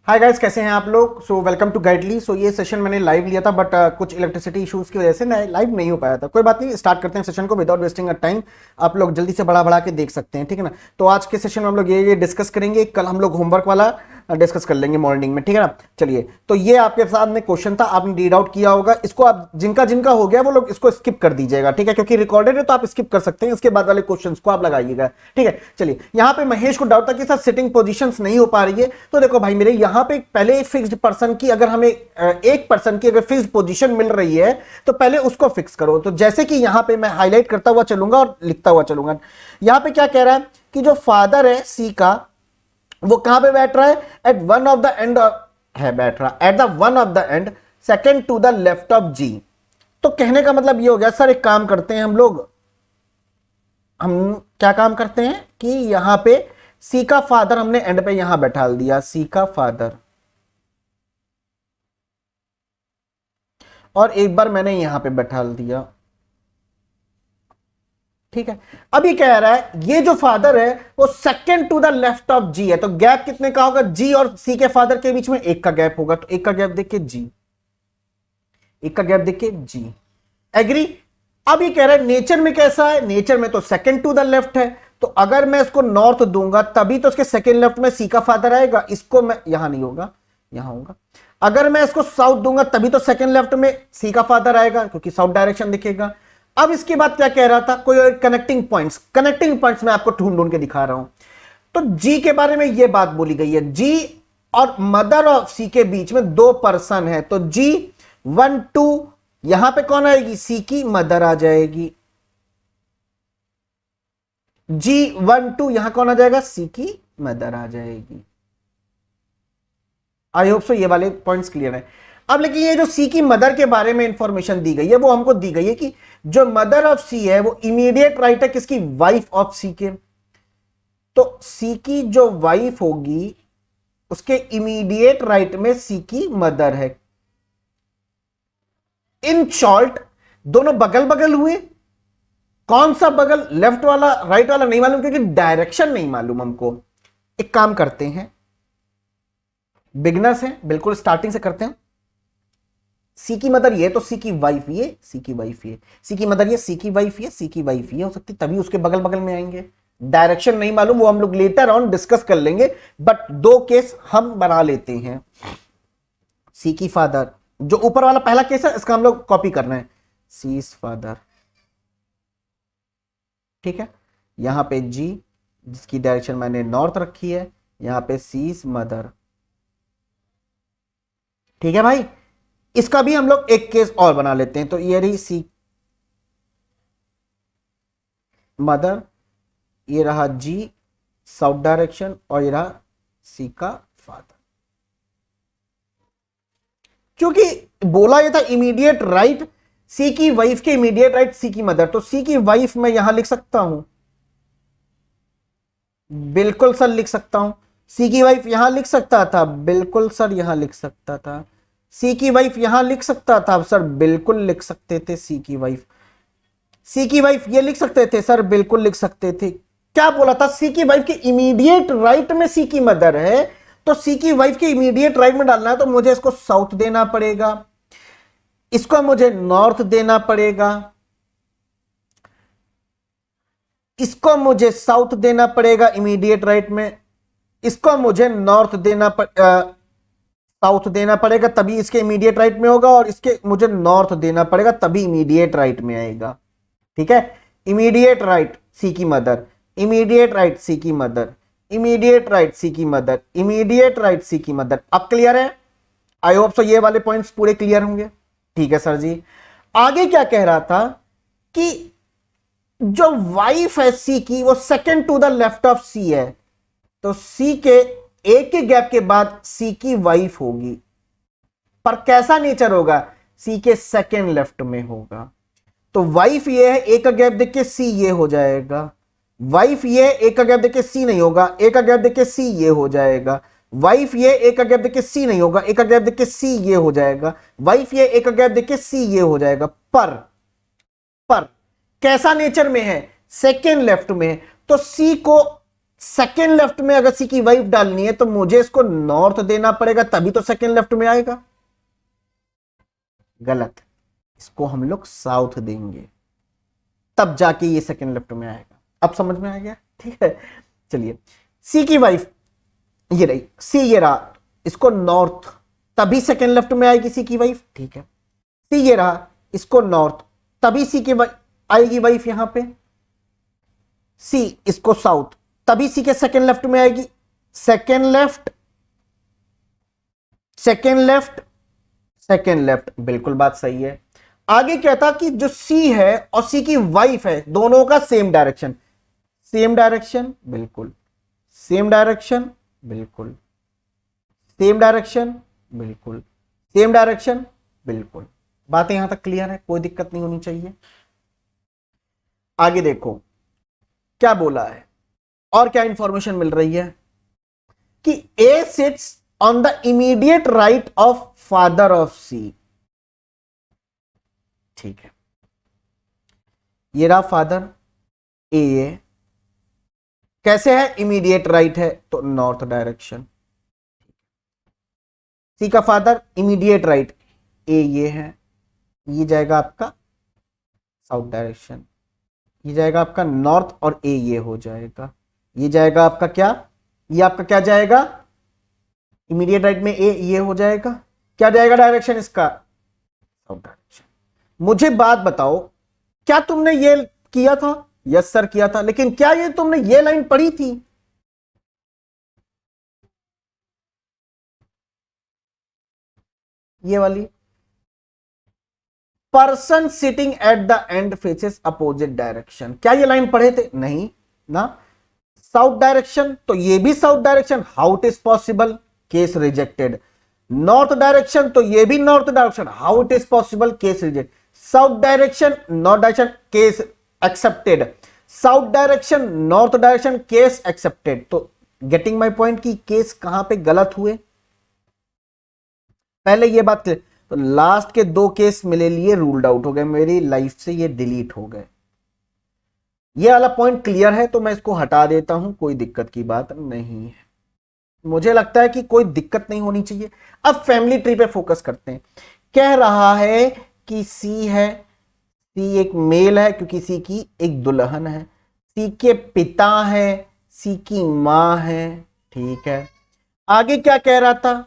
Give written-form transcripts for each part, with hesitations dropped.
Hi guys, कैसे हैं आप लोग। So welcome to गाइडली। सो ये सेशन मैंने लाइव लिया था बट कुछ इलेक्ट्रिसिटी इश्यूज की वजह से लाइव नहीं हो पाया था। कोई बात नहीं, स्टार्ट करते हैं सेशन को विदाउट वेस्टिंग अ टाइम। आप लोग जल्दी से बढ़ा बढ़ा के देख सकते हैं, ठीक है ना। तो आज के सेशन में हम लोग ये डिस्कस करेंगे। कल हम लोग होमवर्क वाला डिस्कस कर लेंगे मॉर्निंग में, ठीक है ना। चलिए, तो ये आपके सामने क्वेश्चन था, आपने रीड आउट किया होगा। इसको आप जिनका जिनका हो गया वो लोग इसको स्किप कर दीजिएगा, ठीक है, क्योंकि रिकॉर्डेड है तो आप स्किप कर सकते हैं। इसके बाद वाले क्वेश्चंस को आप लगाइएगा, ठीक है। चलिए, यहाँ पे महेश को डाउट था कि सर सिटिंग पोजीशंस नहीं हो पा रही है। तो देखो भाई मेरे, यहाँ पे पहले फिक्स्ड पर्सन की, अगर हमें एक पर्सन की अगर फिक्स्ड पोजीशन मिल रही है तो पहले उसको फिक्स करो। तो जैसे कि यहाँ पे मैं हाईलाइट करता हुआ चलूंगा और लिखता हुआ चलूंगा। यहाँ पे क्या कह रहा है कि जो फादर है सी का, वो कहां पे बैठ रहा है, at one of the end है, बैठ रहा at the one of the end second to the left of G. तो कहने का मतलब ये हो गया, सर एक काम करते हैं हम क्या काम करते हैं कि यहां पे सी का फादर हमने एंड पे यहां बैठा दिया, सी का फादर, और एक बार मैंने यहां पे बैठा दिया, ठीक है। अभी कह रहा है ये जो फादर है वो second to the left of G है। तो गैप कितने का होगा, जी और सी के फादर के बीच में एक का गैप होगा। तो एक का गैप देखिए जी, एक का गैप देखिए जी। एग्री। अब ये कह रहा है नेचर में कैसा है, नेचर में तो सेकंड टू द लेफ्ट है। तो अगर मैं इसको नॉर्थ दूंगा तभी तो उसके सेकंड लेफ्ट में सी का फादर आएगा। इसको मैं यहां नहीं होगा, यहां होगा। अगर मैं इसको साउथ दूंगा तभी तो सेकंड लेफ्ट में सी का फादर आएगा, क्योंकि साउथ डायरेक्शन दिखेगा। अब इसके बाद क्या कह रहा था, कोई कनेक्टिंग पॉइंट्स मैं आपको ढूंढ ढूंढ के दिखा रहा हूं। तो जी के बारे में यह बात बोली गई है, जी और मदर ऑफ सी के बीच में दो पर्सन है। तो जी 1 2, यहां पे कौन आएगी, सी की मदर आ जाएगी। जी 1 2, यहां कौन आ जाएगा, सी की मदर आ जाएगी। आई होप सो ये वाले पॉइंट्स क्लियर है। अब लेकिन ये जो सी की मदर के बारे में इंफॉर्मेशन दी गई है वो हमको दी गई है कि जो मदर ऑफ सी है वो इमीडिएट राइट है किसकी, वाइफ ऑफ सी के। तो सी की जो वाइफ होगी उसके इमीडिएट राइट में सी की मदर है। इन शॉर्ट दोनों बगल बगल हुए। कौन सा बगल, लेफ्ट वाला राइट वाला नहीं मालूम, क्योंकि डायरेक्शन नहीं मालूम हमको। एक काम करते हैं, बिगनर्स हैं, बिल्कुल स्टार्टिंग से करते हैं। सी की मदर ये, तो सी की वाइफ ये, सी की वाइफ ये, सी की मदर ये, सी की वाइफ ये, सी की वाइफ ये हो सकती, तभी उसके बगल बगल में आएंगे। डायरेक्शन नहीं मालूम, वो हम लोग लेटर ऑन डिस्कस कर लेंगे, बट दो केस हम बना लेते हैं। सी की फादर, जो ऊपर वाला पहला केस है इसका हम लोग कॉपी करना है, सीज फादर, ठीक है। यहां पे जी, जिसकी डायरेक्शन मैंने नॉर्थ रखी है, यहां पे सीज मदर, ठीक है भाई। इसका भी हम लोग एक केस और बना लेते हैं। तो ये रही सी मदर, ये रहा जी साउथ डायरेक्शन, और ये रहा सी का फादर। क्योंकि बोला ये था इमीडिएट राइट सी की वाइफ के इमीडिएट राइट सी की मदर, तो सी की वाइफ मैं यहां लिख सकता हूं, बिल्कुल सर लिख सकता हूं। सी की वाइफ यहां लिख सकता था, बिल्कुल सर यहां लिख सकता था। सी की वाइफ यहां लिख सकता था सर, बिल्कुल लिख सकते थे। सी की वाइफ, सी की वाइफ ये लिख सकते थे सर, बिल्कुल लिख सकते थे। क्या बोला था, सी की वाइफ के इमीडिएट राइट में सी की मदर है, तो सी की वाइफ के इमीडिएट राइट में डालना है तो मुझे इसको साउथ देना पड़ेगा, इसको मुझे नॉर्थ देना पड़ेगा, इसको मुझे साउथ देना पड़ेगा इमीडिएट राइट में, इसको मुझे नॉर्थ देना साउथ देना पड़ेगा तभी इसके इमीडिएट राइट में होगा, और इसके मुझे नॉर्थ देना पड़ेगा तभी इमीडिएट राइट में आएगा, ठीक है। इमीडिएट राइट सी की मदर, इमीडिएट राइट सी की मदर, इमीडिएट राइट सी की मदर, इमीडिएट राइट सी की मदर। अब क्लियर है? आई होप सो ये वाले पॉइंट्स पूरे क्लियर होंगे, ठीक है सर जी। आगे क्या कह रहा था कि जो वाइफ है सी की वो second to the left of C है। तो सी के एक के गैप के बाद सी की वाइफ होगी, पर कैसा नेचर होगा, सी के सेकंड लेफ्ट में होगा। तो वाइफ ये है, एक का गैप देख के सी ये हो जाएगा। वाइफ ये, एक का गैप देख के सी नहीं होगा, एक का गैप देख के सी ये हो जाएगा। वाइफ ये, एक का गैप देख के सी नहीं होगा, एक का गैप देख के सी ये हो जाएगा। वाइफ ये, एक का गैप देख के सी ये हो जाएगा। पर कैसा नेचर में है, सेकेंड लेफ्ट में है। तो सी को सेकेंड लेफ्ट में अगर सी की वाइफ डालनी है तो मुझे इसको नॉर्थ देना पड़ेगा, तभी तो सेकेंड लेफ्ट में आएगा। गलत, इसको हम लोग साउथ देंगे, तब जाके ये सेकेंड लेफ्ट में आएगा। अब समझ में आ गया? ठीक है, चलिए। सी की वाइफ ये रही, सी ये रहा, इसको नॉर्थ, तभी सेकेंड लेफ्ट में आएगी सी की वाइफ। ठीक है, सी ये रहा, इसको नॉर्थ, तभी सी की आएगी वाइफ यहां पे। सी इसको साउथ, तभी सी के सेकेंड लेफ्ट में आएगी। Second left, second left, second left, बिल्कुल बात सही है। आगे क्या था कि जो सी है और सी की वाइफ है, दोनों का सेम डायरेक्शन, सेम डायरेक्शन, बिल्कुल सेम डायरेक्शन, बिल्कुल सेम डायरेक्शन, बिल्कुल सेम डायरेक्शन, बिल्कुल। बातें यहां तक क्लियर है, कोई दिक्कत नहीं होनी चाहिए। आगे देखो क्या बोला है और क्या इंफॉर्मेशन मिल रही है कि A sits on the immediate right of father of C. ठीक है, ये रहा फादर ए, कैसे है? इमीडिएट राइट है तो नॉर्थ डायरेक्शन। सी का फादर इमीडिएट राइट, ए ये है, ये जाएगा आपका साउथ डायरेक्शन, ये जाएगा आपका नॉर्थ, और ए ये हो जाएगा, ये जाएगा आपका क्या, ये आपका क्या जाएगा? इमीडिएट राइट में ए ये हो जाएगा, क्या जाएगा डायरेक्शन इसका? South direction. मुझे बात बताओ, क्या तुमने ये किया था? यस सर किया था, लेकिन क्या ये तुमने ये लाइन पढ़ी थी? ये वाली, person sitting at the end faces opposite direction, क्या ये लाइन पढ़े थे? नहीं ना। साउथ डायरेक्शन, तो ये भी south direction, how it is possible? Case rejected. North direction, तो ये भी north direction, how it is possible? Case reject. South direction, north direction, case accepted. South direction, north direction, case accepted. तो getting my point की case कहां पे गलत हुए, पहले ये बात क्लियर। तो लास्ट के दो केस मेरे लिए रूल्ड आउट हो गए, मेरी लाइफ से ये डिलीट हो गए। ये वाला पॉइंट क्लियर है तो मैं इसको हटा देता हूं, कोई दिक्कत की बात नहीं है। मुझे लगता है कि कोई दिक्कत नहीं होनी चाहिए। अब फैमिली ट्री पे फोकस करते हैं। कह रहा है कि सी है, सी एक मेल है क्योंकि सी की एक दुल्हन है, सी के पिता है, सी की मां है। ठीक है, आगे क्या कह रहा था?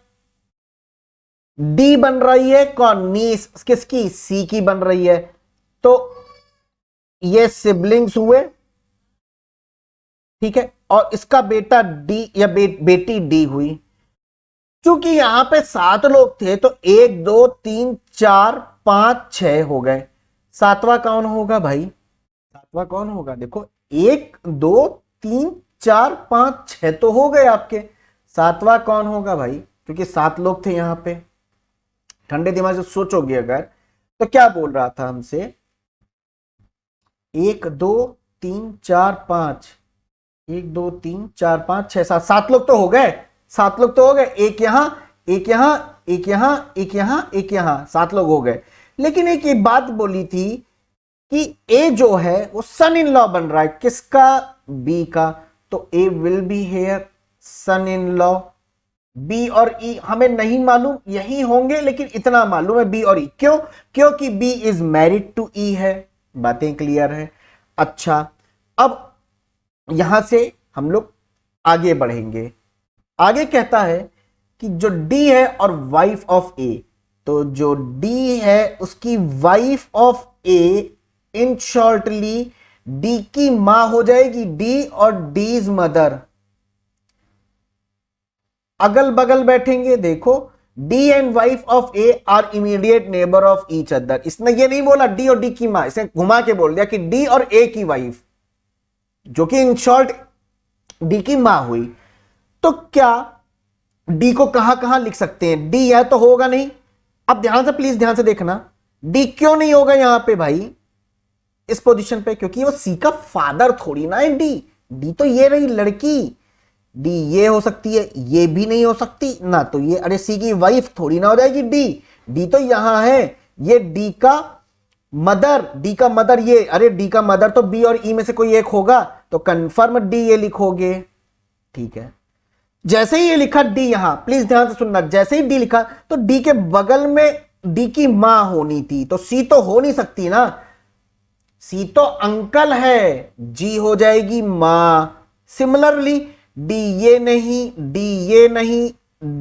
डी बन रही है कौन? नीस, किसकी? सी की बन रही है। तो ये सिबलिंग्स हुए, ठीक है, और इसका बेटा डी या बेटी डी हुई। क्योंकि यहां पे 7 लोग थे तो 1 2 3 4 5 6 हो गए। सातवां कौन होगा भाई? सातवां कौन होगा? देखो 1 2 3 4 5 6 तो हो गए आपके, सातवां कौन होगा भाई? क्योंकि 7 लोग थे यहां पे। ठंडे दिमाग से सोचोगे अगर तो क्या बोल रहा था हमसे? 1 2 3 4 5, 1 2 3 4 5 6 7, 7 लोग तो हो गए, 7 लोग तो हो गए। एक यहां, एक यहां, एक यहां, एक यहां, एक यहां, 7 लोग हो गए। लेकिन एक ये बात बोली थी कि ए जो है वो सन इन लॉ बन रहा है, किसका? बी का। तो A will be her son in law. B और ई हमें नहीं मालूम, यही होंगे, लेकिन इतना मालूम है बी और ई। क्यों? क्योंकि बी इज मैरिड टू ई है। बातें क्लियर है? अच्छा, अब यहां से हम लोग आगे बढ़ेंगे। आगे कहता है कि जो डी है और वाइफ ऑफ ए, तो जो डी है उसकी wife of A in shortly D की मां हो जाएगी, डी और डीज मदर। अगल बगल बैठेंगे, देखो D and wife of A R immediate neighbour of each other. इसने ये नहीं बोला डी और डी की मां, इसे घुमा के बोल दिया कि डी और ए की वाइफ, जो कि इन शॉर्ट डी की मां हुई। तो क्या डी को कहां कहां लिख सकते हैं? डी है तो होगा नहीं। अब ध्यान से, प्लीज ध्यान से देखना, डी क्यों नहीं होगा यहां पे भाई इस पोजीशन पे? क्योंकि वो सी का फादर थोड़ी ना है डी। डी तो ये रही लड़की, डी ये हो सकती है, ये भी नहीं हो सकती ना, तो ये अरे सी की वाइफ थोड़ी ना हो जाएगी डी। डी तो यहां है, ये डी का मदर, डी का मदर ये, अरे डी का मदर तो बी और ई में से कोई एक होगा, तो कंफर्म डी ये लिखोगे। ठीक है, जैसे ही ये लिखा डी, यहां प्लीज ध्यान से सुनना, जैसे ही डी लिखा तो डी के बगल में डी की मां होनी थी, तो सी तो हो नहीं सकती ना, सी तो अंकल है, जी हो जाएगी मां। सिमिलरली डी ये नहीं, डी ये नहीं,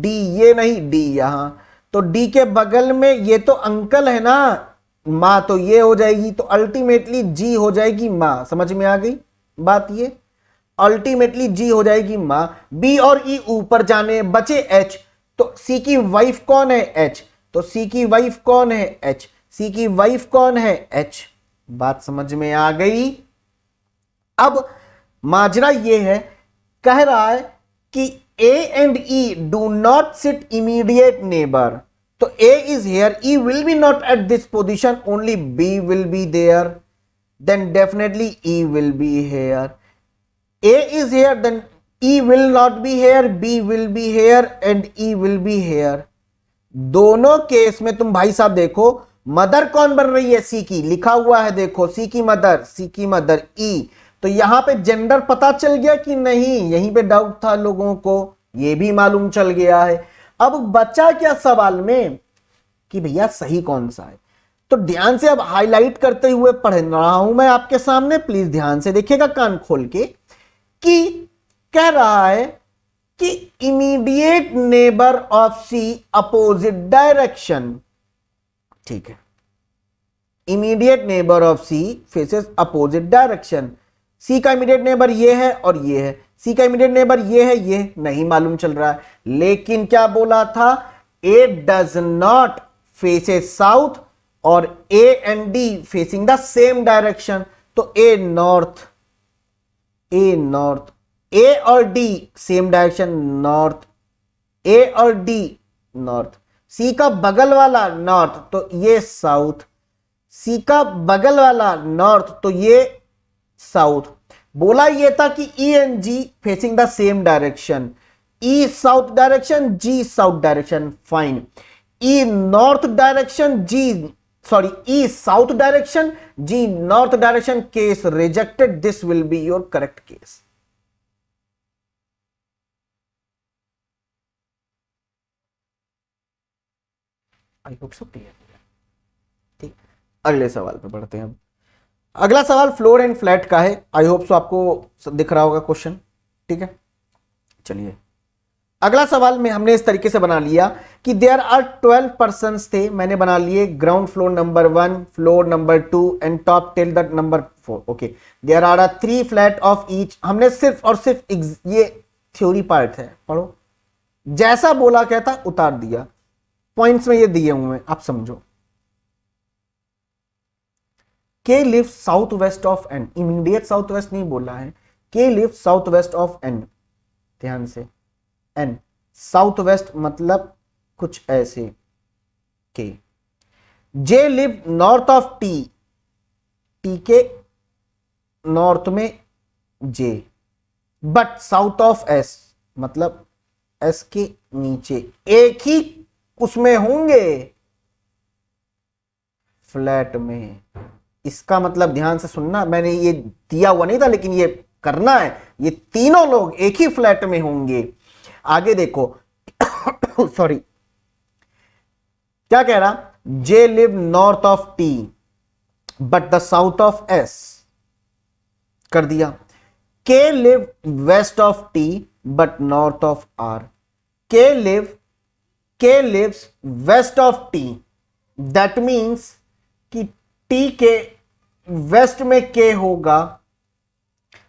डी ये नहीं, डी यहां, तो डी के बगल में ये तो अंकल है ना, मां तो ये हो जाएगी, तो अल्टीमेटली जी हो जाएगी मां। समझ में आ गई बात? ये अल्टीमेटली जी हो जाएगी मां। बी और ई ऊपर जाने, बचे एच, तो सी की वाइफ कौन है? एच, तो सी की वाइफ कौन है? एच, सी की वाइफ कौन है? एच। बात समझ में आ गई? अब माजरा ये है, कह रहा है कि A and E do not sit immediate neighbour, तो A is here, E will be not at this position, only B will be there, then definitely E will be here. A is here, then E will not be here, B will be here and E will be here. दोनों case में तुम भाई साहब देखो, mother कौन बन रही है? सी की, लिखा हुआ है देखो, सी की मदर, सी की मदर ई, तो यहां पे जेंडर पता चल गया कि नहीं? यहीं पे डाउट था लोगों को, ये भी मालूम चल गया है। अब बचा क्या सवाल में कि भैया सही कौन सा है? तो ध्यान से अब हाईलाइट करते हुए पढ़ रहा हूं मैं आपके सामने, प्लीज ध्यान से देखिएगा कान खोल के, कि कह रहा है कि immediate neighbour of C opposite direction. ठीक है, immediate neighbour of C faces opposite direction. C का इमीडिएट नेबर ये है और ये है, सी का इमीडिएट नेबर ये है, ये नहीं मालूम चल रहा है, लेकिन क्या बोला था? ए डज नॉट फेसेस साउथ और A and D facing the same direction, तो ए नॉर्थ, ए नॉर्थ, ए और डी सेम डायरेक्शन नॉर्थ, ए और डी नॉर्थ, सी का बगल वाला नॉर्थ तो ये साउथ, सी का बगल वाला नॉर्थ तो ये साउथ। बोला ये था कि E and G facing the same direction, E south direction, G south direction, fine. E north direction, G sorry, E south direction, G north direction, case rejected, this will be your correct case. I hope so clear. ठीक, अगले सवाल पे बढ़ते हैं। अब अगला सवाल floor and flat का है, आई होप सो आपको दिख रहा होगा क्वेश्चन। ठीक है, चलिए अगला सवाल में हमने इस तरीके से बना लिया कि देयर आर 12 पर्सन्स थे, मैंने बना लिए ground floor number 1, floor number 2 and top till the number 4। Okay, there are 3 flat of each. हमने सिर्फ और सिर्फ ये थ्योरी पार्ट है, पढ़ो, जैसा बोला क्या था उतार दिया, पॉइंट्स में ये दिए हुए हैं, आप समझो। K live south west of N, immediate south west नहीं बोला है, K live south west of N, ध्यान से, एन साउथ वेस्ट मतलब कुछ ऐसे के। J live north of T, T के नॉर्थ में J, but south of S मतलब एस के नीचे, एक ही उसमें होंगे फ्लैट में। इसका मतलब ध्यान से सुनना, मैंने ये दिया हुआ नहीं था लेकिन ये करना है, ये तीनों लोग एक ही फ्लैट में होंगे। आगे देखो सॉरी, क्या कह रहा? J live north of T but the south of S, कर दिया। K live west of T but north of R, K lives west of T, that means कि टी के वेस्ट में के होगा,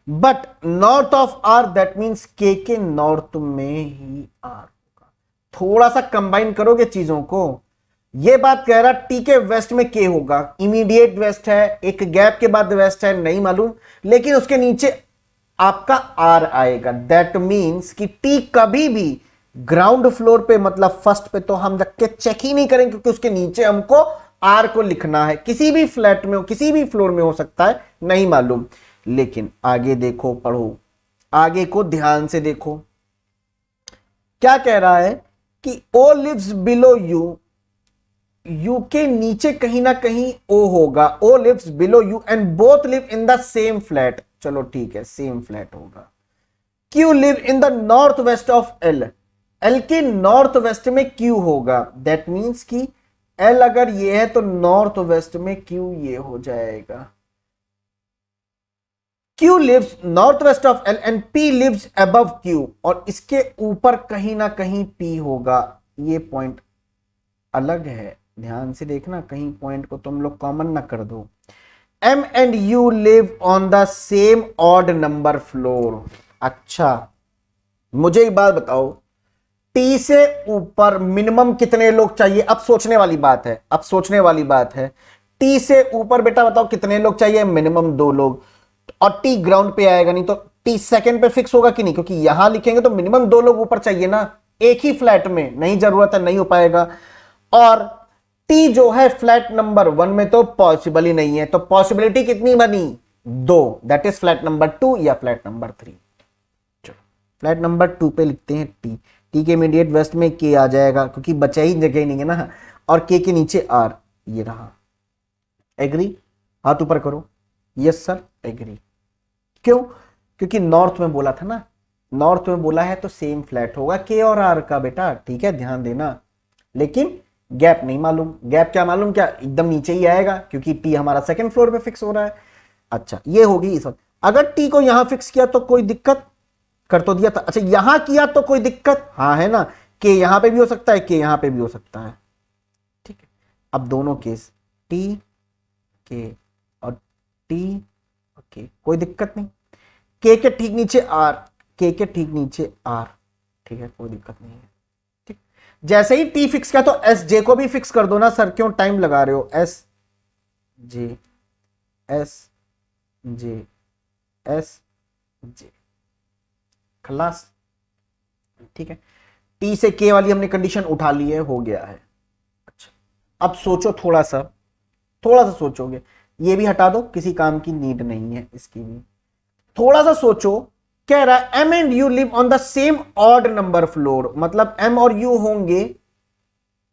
but north of R that means K north में ही are होगा। थोड़ा सा कंबाइन करोगे चीजों को, ये बात कह रहा टी के वेस्ट में के होगा, इमीडिएट वेस्ट है, एक गैप के बाद वेस्ट है नहीं मालूम, लेकिन उसके नीचे आपका आर आएगा। दैट मींस कि टी कभी भी ग्राउंड फ्लोर पे मतलब फर्स्ट पे तो हम रख के चेक ही नहीं करेंगे, क्योंकि उसके नीचे हमको आर को लिखना है। किसी भी फ्लैट में हो, किसी भी फ्लोर में हो सकता है, नहीं मालूम। लेकिन आगे देखो, पढ़ो, आगे को ध्यान से देखो, क्या कह रहा है कि O lives below U, U के नीचे कहीं ना कहीं ओ होगा, O lives below U and both live in the same flat. चलो ठीक है, सेम फ्लैट होगा। Q live in the north west of L, L के नॉर्थ वेस्ट में क्यू होगा, दैट मीन्स कि एल अगर ये है तो नॉर्थ वेस्ट में क्यू ये हो जाएगा। Q lives northwest of L and P lives above Q, और इसके ऊपर कहीं ना कहीं P होगा। ये पॉइंट अलग है, ध्यान से देखना, कहीं पॉइंट को तुम लोग कॉमन ना कर दो। M and U live on the same odd number floor। अच्छा, मुझे एक बात बताओ, T से ऊपर मिनिमम कितने लोग चाहिए? अब सोचने वाली बात है, अब सोचने वाली बात है। T से ऊपर बेटा बताओ कितने लोग चाहिए? मिनिमम 2 लोग। और टी ग्राउंड पे आएगा, नहीं तो टी सेकंड पे फिक्स होगा कि नहीं, क्योंकि यहां लिखेंगे तो मिनिमम 2 लोग ऊपर चाहिए ना, एक ही फ्लैट में नहीं, जरूरत है, नहीं हो पाएगा। और टी जो है फ्लैट नंबर 1 में तो पॉसिबल ही नहीं है, तो पॉसिबिलिटी कितनी बनी? 2, दैट इज फ्लैट नंबर 2 या फ्लैट नंबर 3। चलो फ्लैट नंबर 2 पे लिखते हैं टी, टी के इमीडिएट वेस्ट में के आ जाएगा, क्योंकि बचा ही जगह नहीं है ना, और के नीचे आर, ये रहा। एग्री? हाथ ऊपर करो। Yes sir, agree. क्यों? क्योंकि नॉर्थ में बोला था ना, नॉर्थ में बोला है तो सेम फ्लैट होगा के और आर का बेटा, ठीक है, ध्यान देना। लेकिन गैप नहीं मालूम, गैप क्या मालूम, क्या एकदम नीचे ही आएगा, क्योंकि टी हमारा सेकंड फ्लोर पे फिक्स हो रहा है। अच्छा, ये होगी इस वक्त। अगर टी को यहां फिक्स किया तो कोई दिक्कत? कर तो दिया था। अच्छा, यहां किया तो कोई दिक्कत? हाँ है ना, के यहां पे भी हो सकता है, के यहां पे भी हो सकता है, ठीक है। अब दोनों केस टी के और टी के, कोई दिक्कत नहीं। के ठीक नीचे आर, के ठीक नीचे आर, ठीक है, कोई दिक्कत नहीं है, ठीक। जैसे ही टी फिक्स किया तो एस जे को भी फिक्स कर दो ना सर, क्यों टाइम लगा रहे हो? एस जे, एस जे, एस जे, खलास, ठीक है। टी से के वाली हमने कंडीशन उठा ली है, हो गया है। अच्छा, अब सोचो थोड़ा सा, थोड़ा सा सोचोगे, ये भी हटा दो, किसी काम की नीड नहीं है इसकी भी। थोड़ा सा सोचो, कह रहा है M and U live on the same odd number floor, मतलब एम और यू होंगे,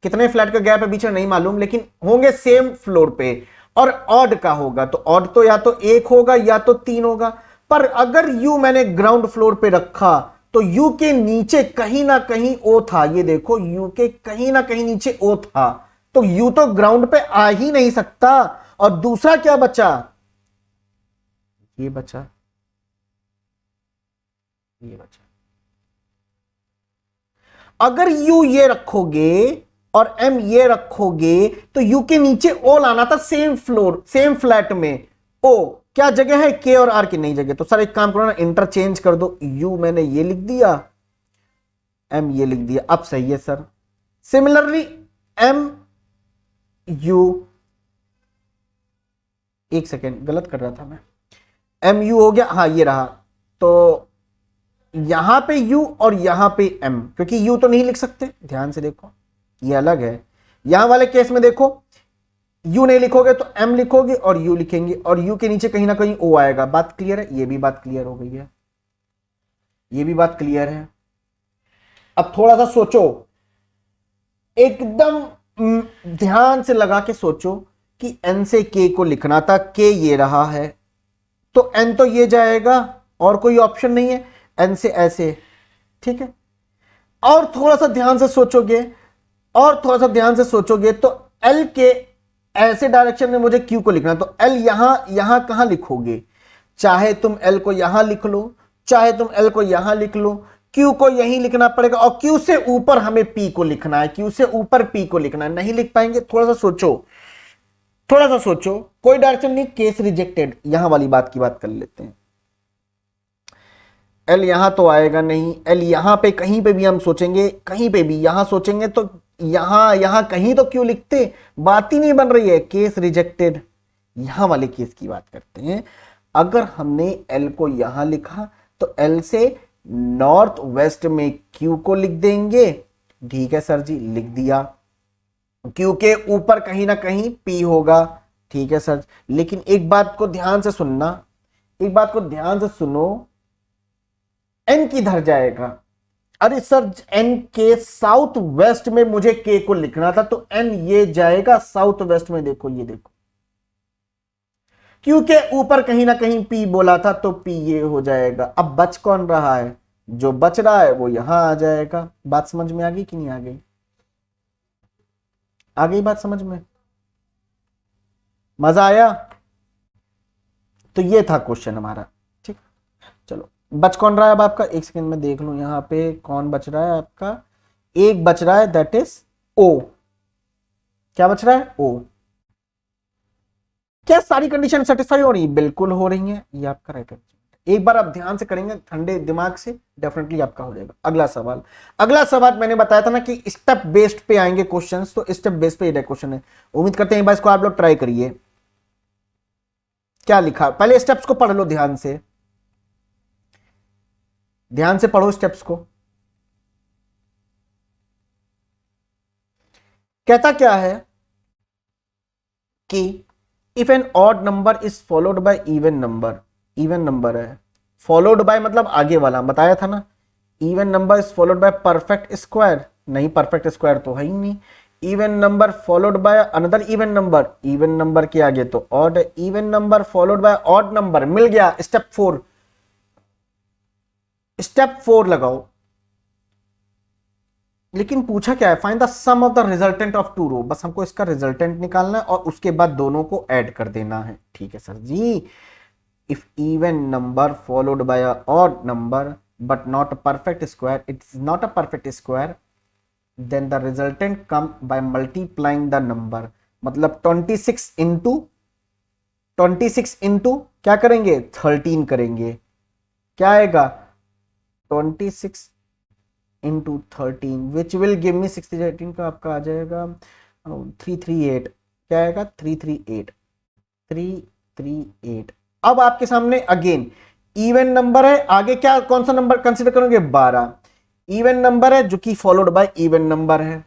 कितने फ्लैट का गैप है बीच में नहीं मालूम, लेकिन होंगे सेम फ्लोर पे, और ऑड का होगा तो ऑड तो या तो 1 होगा या तो 3 होगा। पर अगर यू मैंने ग्राउंड फ्लोर पे रखा तो यू के नीचे कहीं ना कहीं ओ था, ये देखो यू के कहीं ना कहीं नीचे ओ था, तो यू तो ग्राउंड पे आ ही नहीं सकता। और दूसरा क्या बचा? ये बचा, ये बचा। अगर यू ये रखोगे और एम ये रखोगे तो यू के नीचे ओ लाना था, सेम फ्लोर सेम फ्लैट में। ओ क्या जगह है? के और आर की नहीं जगह, तो सर एक काम करो ना, इंटरचेंज कर दो, यू मैंने ये लिख दिया, एम ये लिख दिया, अब सही है सर। सिमिलरली एम यू, एक सेकेंड गलत कर रहा था मैं, एम यू हो गया, हाँ ये रहा, तो यहां पे यू और यहां पे एम, क्योंकि यू तो नहीं लिख सकते, ध्यान से देखो ये अलग है। यहां वाले केस में देखो यू नहीं लिखोगे तो एम लिखोगे और यू लिखेंगे, और यू के नीचे कहीं ना कहीं ओ आएगा। बात क्लियर है? ये भी बात क्लियर हो गई है, ये भी बात क्लियर है। अब थोड़ा सा सोचो, एकदम ध्यान से लगा के सोचो कि एन से के को लिखना था, के ये रहा है, तो एन तो ये जाएगा और कोई ऑप्शन नहीं है, एन से ऐसे, ठीक है। और थोड़ा सा ध्यान से सोचोगे, और थोड़ा सा ध्यान से सोचोगे तो एल के ऐसे डायरेक्शन में मुझे क्यू को लिखना, तो एल यहां कहां लिखोगे? चाहे तुम एल को यहां लिख लो, चाहे तुम एल को यहां लिख लो, क्यू को यहीं लिखना पड़ेगा, और क्यू से ऊपर हमें पी को लिखना है, क्यू से ऊपर पी को लिखना है, नहीं लिख पाएंगे। थोड़ा सा सोचो, थोड़ा सा सोचो, कोई डायरेक्शन नहीं, केस रिजेक्टेड। यहां वाली बात की बात कर लेते हैं, एल यहां तो आएगा नहीं, एल यहां पे कहीं पे भी हम सोचेंगे, कहीं पे भी यहां सोचेंगे तो यहां कहीं तो क्यों लिखते, बात ही नहीं बन रही है, केस रिजेक्टेड। यहां वाले केस की बात करते हैं। अगर हमने एल को यहां लिखा तो एल से नॉर्थ वेस्ट में क्यू को लिख देंगे, ठीक है सर जी, लिख दिया। क्यू के ऊपर कहीं ना कहीं पी होगा, ठीक है सर। लेकिन एक बात को ध्यान से सुनना, एक बात को ध्यान से सुनो, एन किधर जाएगा? अरे सर एन के साउथ वेस्ट में मुझे के को लिखना था, तो एन ये जाएगा साउथ वेस्ट में, देखो ये देखो, क्योंकि ऊपर कहीं ना कहीं पी बोला था तो पी ये हो जाएगा। अब बच कौन रहा है? जो बच रहा है वो यहां आ जाएगा। बात समझ में आ गई कि नहीं आ गई? आ गई बात समझ में? मजा आया? तो ये था क्वेश्चन हमारा। ठीक, चलो बच कौन रहा है अब आपका? एक सेकंड में देख लूं यहां पे कौन बच रहा है आपका। एक बच रहा है, दैट इज ओ। क्या बच रहा है? ओ। क्या सारी कंडीशन सेटिस्फाई हो रही है? बिल्कुल हो रही है। ये आपका राइट आंसर। एक बार आप ध्यान से करेंगे ठंडे दिमाग से, डेफिनेटली आपका हो जाएगा। अगला सवाल। अगला सवाल मैंने बताया था ना कि स्टेप बेस्ड पे आएंगे क्वेश्चंस, तो स्टेप बेस्ड पे ये क्वेश्चन है। उम्मीद करते हैं इसको आप लोग ट्राई करिए। क्या लिखा, पहले स्टेप्स को पढ़ लो ध्यान से, ध्यान से पढ़ो स्टेप्स को। कहता क्या है कि if an odd number is followed by even number, even number है, फॉलोड बाय मतलब आगे वाला, बताया था ना। Even number is followed by perfect square, नहीं परफेक्ट स्क्वायर तो है ही नहीं। Even number followed by another even number, even number के आगे तो ऑड है। Even number followed by odd number, मिल गया। स्टेप 4, स्टेप 4 लगाओ। लेकिन पूछा क्या है? Find the sum of the resultant of two row, बस हमको इसका रिजल्टेंट निकालना है और उसके बाद दोनों को ऐड कर देना है। ठीक है sir ji. If even number followed by a odd number but not a perfect square, it is not a perfect square, then the resultant come by multiplying the number. मतलब 26 इंटू 26 इंटू क्या करेंगे? 13 करेंगे। क्या आएगा? 26 इंटू 13 विच विल गिव मी 16 का आपका आ जाएगा 338। क्या आएगा? 338, 338। अब आपके सामने अगेन इवन नंबर है, आगे क्या कौन सा नंबर कंसीडर करोगे? 12। इवन नंबर है जो कि फॉलोड बाय इवन नंबर है,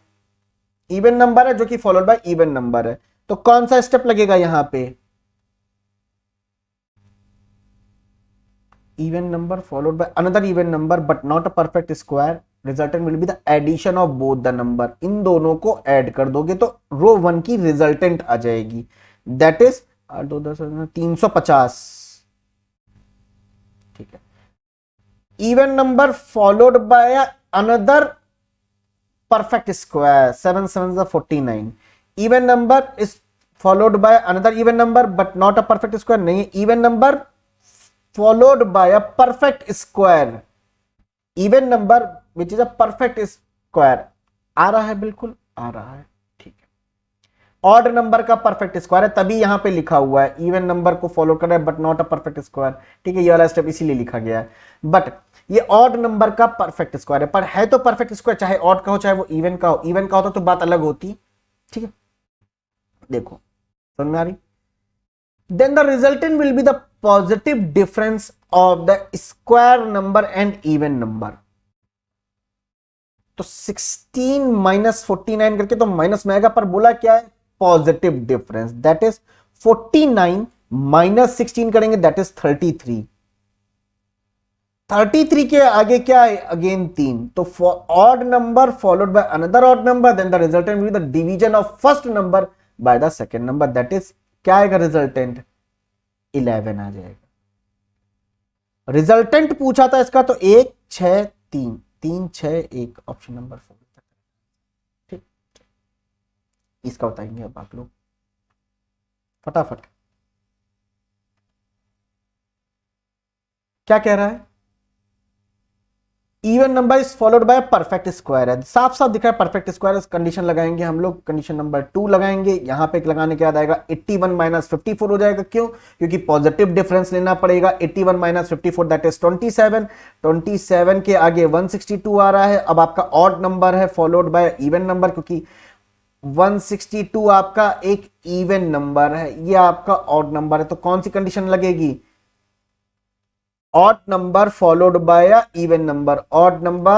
इवन नंबर है जो कि फॉलोड बाय इवन नंबर है। तो कौन सा स्टेप लगेगा यहां पे? even number followed by another even number but not a perfect square, resultant will be the addition of both the number। इन दोनों को ऐड कर दोगे तो रो 1 की रिजल्टेंट आ जाएगी, दैट इज 8 2 10 350। ठीक है। Even number followed by another perfect square, 7 7 is 49। even number is followed by another even number but not a perfect square, नहीं, even number followed by a perfect square, even number which is a perfect square। आ रहा है? बिल्कुल आ रहा है। ठीक है। Odd number का perfect square है, तभी यहां पे लिखा हुआ है इवन नंबर को फॉलो कर रहा है but not a perfect square. ठीक है, ये वाला स्टेप इसीलिए लिखा गया है। बट ये ऑड नंबर का परफेक्ट स्क्वायर है, पर है तो परफेक्ट स्क्वायर, चाहे ऑड का हो चाहे वो इवन का हो। इवन का होता तो बात अलग होती। ठीक है, देखो समझ में आ रही? then the resultant will be the positive difference of the square number and even number। तो 16 माइनस 49 करके तो माइनस में आएगा, पर बोला क्या है? Positive difference, that is 49 minus 16 करेंगे, दैट इज 33। 33 के आगे क्या है? अगेन 3। तो odd number followed by another odd number, then the resultant will be the division of first number by the second number, that is क्या आएगा resultant? 11 आ जाएगा। Resultant पूछा था इसका तो 1 6 3 3 6 1, ऑप्शन नंबर 4। ठीक, इसका बताएंगे अब आप लोग फटाफट। क्या कह रहा है? Even number is followed by perfect square है, साफ साफ दिख रहा है परफेक्ट स्क्वायर। कंडीशन लगाएंगे हम लोग, कंडीशन नंबर 2 लगाएंगे। यहां पे लगाने के बाद आएगा 81 माइनस 54 हो जाएगा। क्यों? क्योंकि पॉजिटिव डिफरेंस लेना पड़ेगा। 81 माइनस 54 दैट इज 27। 27 के आगे 162 आ रहा है। अब आपका ऑड नंबर है फॉलोड बाय इवन नंबर, क्योंकि 162 आपका एक इवन नंबर है, ये आपका ऑड नंबर है। तो कौन सी कंडीशन लगेगी? odd number followed by a even number, odd number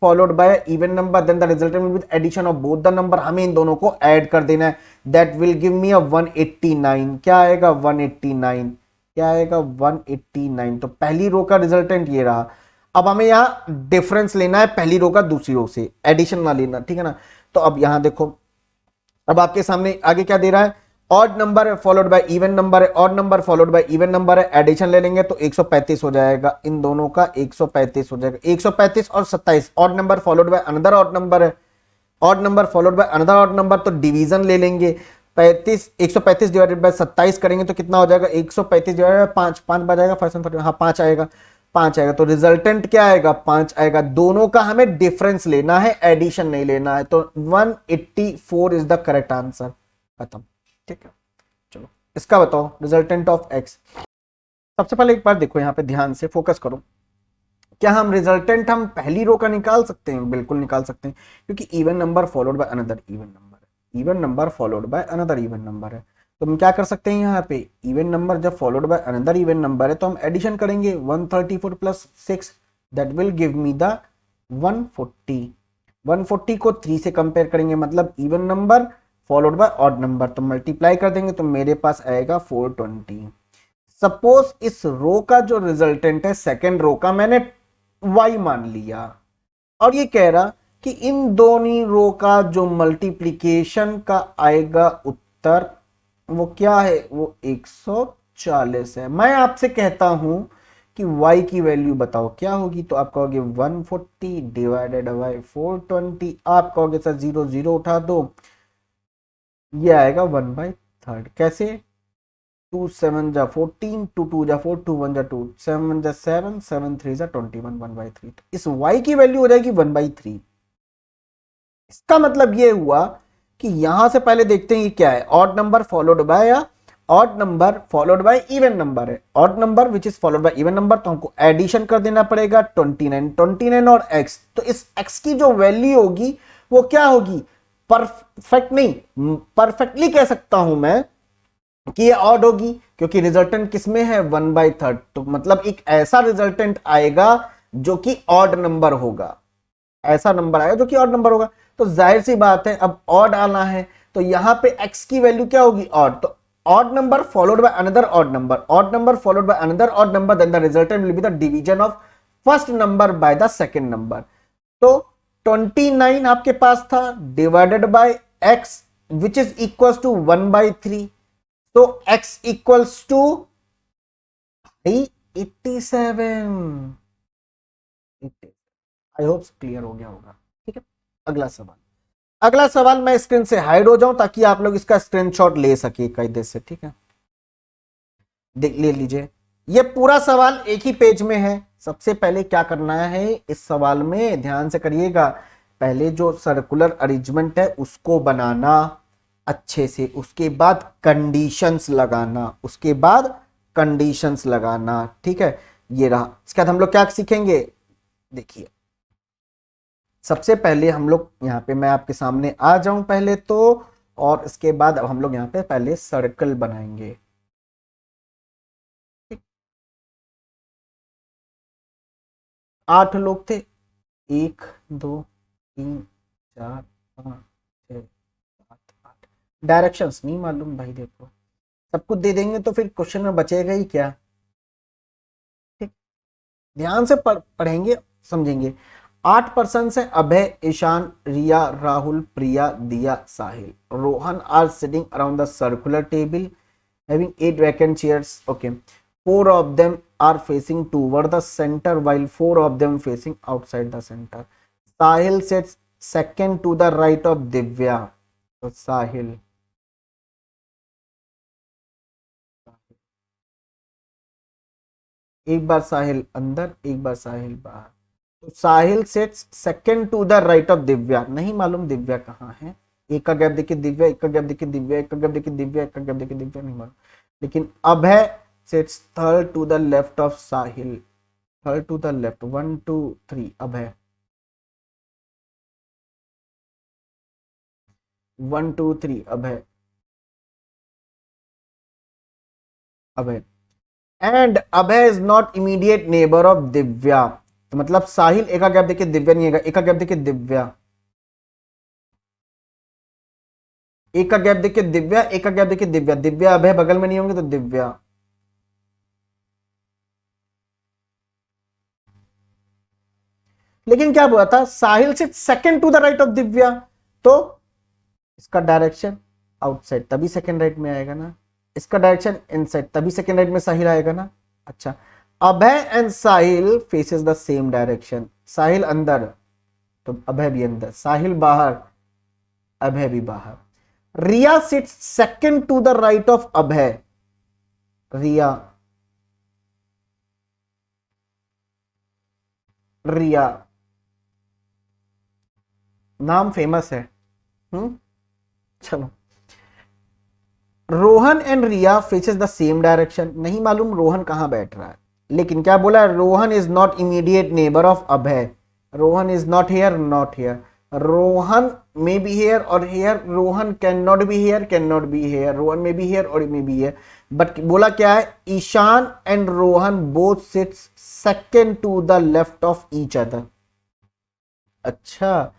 followed by a even number, then the resultant will be the addition of both the number। हमें इन दोनों को ऐड कर देना है, that will give me a 189। क्या आएगा? 189। क्या आएगा? 189। तो पहली रो का रिजल्टेंट ये रहा। अब हमें यहां डिफरेंस लेना है पहली रो का दूसरी रो से, एडिशन ना लेना। ठीक है ना? तो अब यहां देखो, अब आपके सामने आगे क्या दे रहा है? ऑड नंबर है फॉलोड बाय इवन नंबर है, odd number followed by even number है, एडिशन ले लेंगे तो 135 हो जाएगा, इन दोनों का 135 हो जाएगा, 135 और 27, odd number followed by another odd number है, odd number followed by another odd number, तो डिवीजन ले लेंगे, 135 डिवाइडेड बाय 27 करेंगे तो कितना हो जाएगा, 135 डिवाइडेड बाय 5, 5 बजाएगा, 5 हाँ 5 आएगा, 5 आएगा, तो रिजल्टेंट क्या आएगा, 5 आएगा। दोनों का हमें डिफरेंस लेना है, एडिशन नहीं लेना है, तो 184 इज द करेक्ट आंसर, खत्म। ठीक है, चलो इसका बताओ रिजल्टेंट ऑफ एक्स। सबसे पहले एक बार देखो, यहां पे ध्यान से फोकस करो, क्या हम रिजल्टेंट हम पहली रो का निकाल सकते हैं, बिल्कुल निकाल सकते हैं, क्योंकि even number followed by another even number है, even number followed by another even number है, तो हम क्या कर सकते हैं, यहाँ पे इवन नंबर जब followed by another even number है तो हम एडिशन करेंगे, 134 plus 6 that will give me the 140, 140 को 3 से कंपेयर करेंगे, मतलब even number followed by odd number, तो मल्टीप्लाई कर देंगे तो मेरे पास आएगा 420। सपोज इस रो का जो रिजल्टेंट है सेकेंड रो का मैंने y मान लिया, और ये कह रहा कि इन दोनों रो का जो मल्टीप्लीकेशन का आएगा उत्तर वो क्या है, वो 140 है। मैं आपसे कहता हूं कि y की वैल्यू बताओ क्या होगी, तो आप कहोगे 140 डिवाइडेड बाय 420, आप कहोगे सर 0 0 उठा दो, ये आएगा 1/3, कैसे, 2 7 जा 14, 2 2 जा 4, 2 1 जा 2, 7 जा 7, 7 3 जा 21, 1/3, तो इस y की वैल्यू हो जाएगी 1/3। इसका मतलब ये हुआ कि यहां से पहले देखते हैं ये क्या है, ऑड नंबर फॉलोड बाय या odd number followed by even number है, odd number which is followed by even number, तो हमको एडिशन कर देना पड़ेगा 29, 29 और x, तो इस x की जो वैल्यू होगी वो क्या होगी, परफेक्ट नहीं, परफेक्टली कह सकता हूं मैं कि ये ऑड होगी, क्योंकि रिजल्टेंट किसमें है 1/3, तो मतलब एक ऐसा रिजल्टेंट आएगा जो कि ऑड नंबर होगा, ऐसा नंबर आएगा जो कि ऑड नंबर होगा, तो जाहिर सी बात है अब ऑड आना है, तो यहां पे x की वैल्यू क्या होगी ऑड, तो odd number followed by another odd number, odd number followed by another odd number, then the resultant will be the division of first number by the second number, तो 29 आपके पास था divided by x which is equal to 1/3, तो x equals to 87। I hope clear हो गया होगा। ठीक है, अगला सवाल, अगला सवाल मैं स्क्रीन से हाइड हो जाऊं ताकि आप लोग इसका स्क्रीनशॉट ले सके कायदे से। ठीक है, देख ले लीजिए, ये पूरा सवाल एक ही पेज में है। सबसे पहले क्या करना है इस सवाल में, ध्यान से करिएगा, पहले जो सर्कुलर अरेंजमेंट है उसको बनाना अच्छे से, उसके बाद कंडीशंस लगाना, उसके बाद कंडीशंस लगाना। ठीक है, ये रहा। इसके बाद हम लोग क्या सीखेंगे, देखिए सबसे पहले हम लोग यहाँ पे, मैं आपके सामने आ जाऊं पहले तो, और इसके बाद अब हम लोग यहाँ पे पहले सर्कल बनाएंगे। 8 लोग थे, 1 2 3 4 5 6 7 8, डायरेक्शंस नहीं मालूम भाई, देखो सब कुछ दे देंगे तो फिर क्वेश्चन में बचेगा ही क्या। ठीक, ध्यान से पढ़ेंगे समझेंगे। 8 पर्सन है, अभय, ईशान, रिया, Rahul, Priya, Diya, Sahil, Rohan are sitting around the circular table having 8 vacant chairs. Okay, 4 of them are facing toward the center while 4 of them facing outside the center. Sahil sits second to the right of Divya. So Sahil, एक बार साहिल अंदर, एक बार साहिल बाहर, तो Sahil sits second to the right of Divya, नहीं मालूम दिव्या कहाँ है, एक का गैप देखिए दिव्या, एक का गैप देखिए दिव्या, एक का गैप देखिए दिव्या, एक का गैप देखिए दिव्या, नहीं मालूम। लेकिन Abhay sits third to the left of Sahil, third to the left, 1 2 3 Abhay, 1 2 3 Abhay, Abhay, and Abhay is not immediate neighbour of Divya, तो मतलब साहिल एक का गैप देखिए दिव्या नहीं है, एक का गैप देखिए दिव्या, एक का गैप देखिए दिव्या, एक का गैप देखिए दिव्या, दिव्या अभय बगल में नहीं होंगे तो दिव्या। लेकिन क्या हुआ था, साहिल से second to the right of Divya, तो इसका डायरेक्शन आउटसाइड, तभी सेकंड राइट में आएगा ना। इसका डायरेक्शन इनसाइड, तभी सेकंड राइट में साहिल आएगा ना। अच्छा, Abhay and Sahil faces the same direction. Sahil अंदर तो अभय भी अंदर, साहिल बाहर अभय भी बाहर। Riya sits second to the right of Abhay. Riya, Riya नाम फेमस है। चलो, Rohan and Riya faces the same direction. नहीं मालूम रोहन कहां बैठ रहा है, लेकिन क्या बोला है, Rohan is not immediate neighbour of Abhay. Rohan is not here, not here. Rohan may be here और here. Rohan can not be here, can not be here. Rohan may be here और मे बी हियर। बट बोला क्या है, Ishan and Rohan both sits second to the left of each other. अच्छा,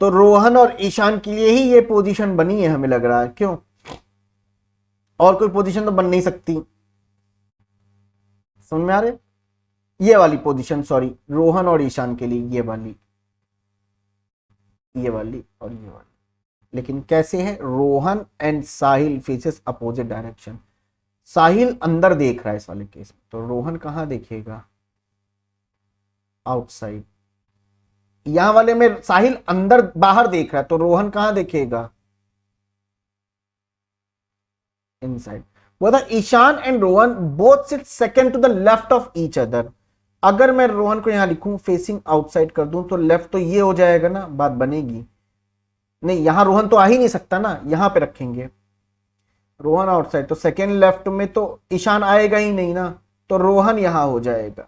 तो रोहन और ईशान के लिए ही ये पोजीशन बनी है हमें लग रहा है, क्यों? और कोई पोजीशन तो बन नहीं सकती। समझ में आ रहे? ये वाली पोजीशन, सॉरी, रोहन और ईशान के लिए ये वाली, ये वाली और ये वाली। लेकिन कैसे है, Rohan and Sahil faces opposite direction. Sahil अंदर देख रहा है इस वाले केस में, तो रोहन कहां देखेगा? आउटसाइड। यहां वाले में साहिल अंदर बाहर देख रहा है, तो रोहन कहां देखेगा? इनसाइड। वो था Ishan and Rohan both sit second to the left of each other. अगर मैं रोहन को यहां लिखूं फेसिंग आउटसाइड कर दूं तो लेफ्ट तो ये हो जाएगा ना, बात बनेगी नहीं। यहां रोहन तो आ ही नहीं सकता ना, यहां पे रखेंगे रोहन आउटसाइड, तो सेकंड लेफ्ट में तो ईशान आएगा ही नहीं ना, तो रोहन यहां हो जाएगा,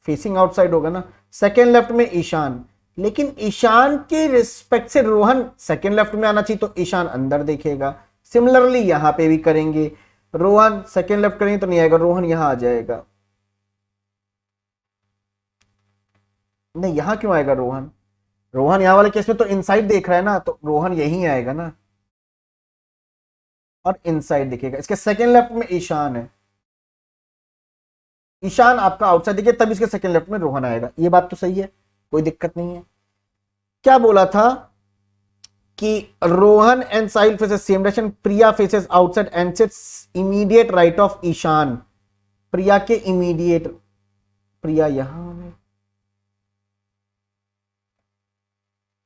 फेसिंग आउटसाइड होगा ना। सेकंड लेफ्ट में ईशान, लेकिन ईशान के रिस्पेक्ट से रोहन सेकंड लेफ्ट में आना चाहिए, तो ईशान अंदर देखेगा। सिमिलरली यहां पे भी करेंगे, रोहन सेकंड लेफ्ट करेंगे तो नहीं आएगा, रोहन यहां आ जाएगा। नहीं, यहां क्यों आएगा रोहन? रोहन यहां वाले केस में तो इनसाइड देख रहा है ना, तो रोहन यहीं आएगा ना, और इनसाइड दिखेगा। इसके सेकंड लेफ्ट में ईशान है, ईशान आपका आउटसाइड देखिए, तब इसके सेकंड लेफ्ट में रोहन आएगा। ये बात तो सही है, कोई दिक्कत नहीं है। क्या बोला था कि Rohan and Sahil faces same direction, Priya faces outside and sits immediate right of Ishan. Priya के इमीडिएट, प्रिया यहां है,